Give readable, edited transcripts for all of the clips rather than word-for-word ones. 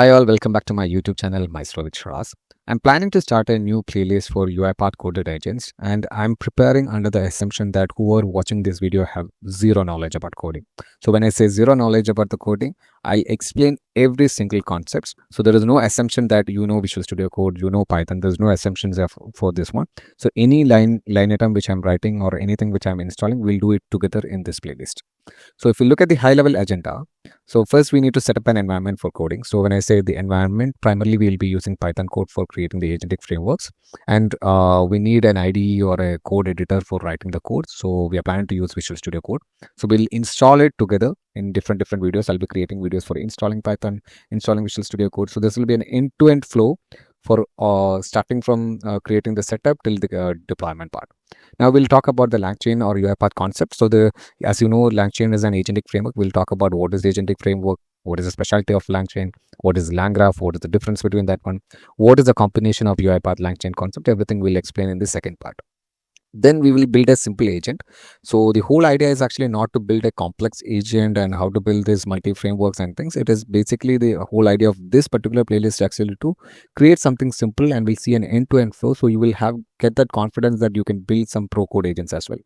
Hi all, welcome back to my YouTube channel, Maestro with Shiraz. I'm planning to start a new playlist for UiPath coded agents, and I'm preparing under the assumption that whoever watching this video have zero knowledge about coding. So when I say zero knowledge about the coding, I explain every single concepts. So there is no assumption that you know Visual Studio Code, you know Python. There's no assumptions for this one. So any line item which I'm writing or anything which I'm installing, we'll do it together in this playlist. So if you look at the high level agenda, so first we need to set up an environment for coding. So when I say the environment, primarily we'll be using Python code for creating the agentic frameworks, and we need an IDE or a code editor for writing the code. So we are planning to use Visual Studio Code. So we'll install it together in different videos. I'll be creating videos for installing Python, installing Visual Studio Code. So this will be an end-to-end flow for starting from creating the setup till the deployment part. Now we'll talk about the LangChain or UiPath concept. So as you know, LangChain is an agentic framework. We'll talk about what is the agentic framework, what is the specialty of LangChain, what is LangGraph, what is the difference between that one, what is the combination of UiPath LangChain concept. Everything we'll explain in the second part. Then we will build a simple agent. So the whole idea is actually not to build a complex agent and how to build these multi frameworks and things. It is basically the whole idea of this particular playlist actually to create something simple, and we'll see an end-to-end flow. So you will get that confidence that you can build some pro code agents as well.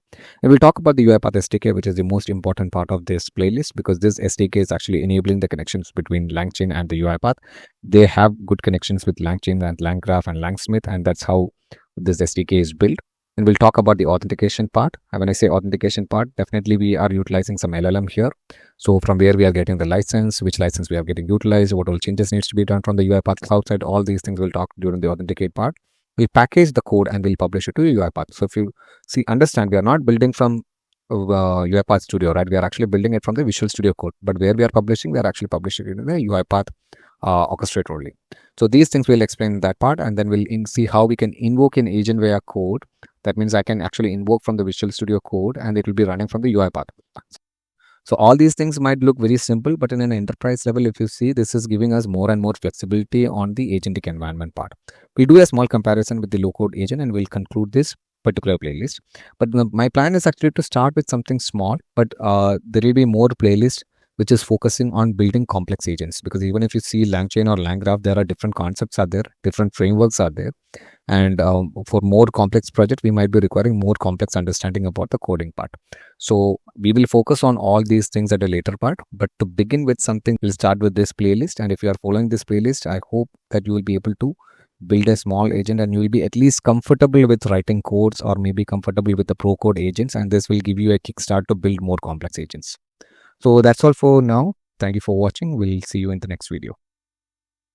And we'll talk about the UiPath SDK, which is the most important part of this playlist, because this SDK is actually enabling the connections between LangChain and the UiPath. They have good connections with LangChain and LangGraph and Langsmith, and that's how this SDK is built. And we'll talk about the authentication part. And when I say authentication part, definitely we are utilizing some LLM here. So from where we are getting the license, which license we are getting utilized, what all changes needs to be done from the UiPath cloud side, all these things we'll talk during the authenticate part. We package the code and we'll publish it to UiPath. So if you understand, we are not building from UiPath Studio, right? We are actually building it from the Visual Studio Code. But where we are publishing, we are actually publishing it in the UiPath orchestrator only. So these things we'll explain that part, and then we'll see how we can invoke an agent via code. That means I can actually invoke from the Visual Studio Code and it will be running from the UiPath. So all these things might look very simple, but in an enterprise level, if you see, this is giving us more and more flexibility on the agentic environment part. We'll do a small comparison with the low-code agent and we'll conclude this particular playlist. But my plan is actually to start with something small, but there will be more playlists which is focusing on building complex agents, because even if you see LangChain or LangGraph, there are different concepts are there, different frameworks are there, and for more complex project we might be requiring more complex understanding about the coding part. So we will focus on all these things at a later part, but to begin with something, we'll start with this playlist. And if you are following this playlist, I hope that you will be able to build a small agent and you will be at least comfortable with writing codes or maybe comfortable with the pro code agents, and this will give you a kickstart to build more complex agents. So that's all for now. Thank you for watching. We'll see you in the next video.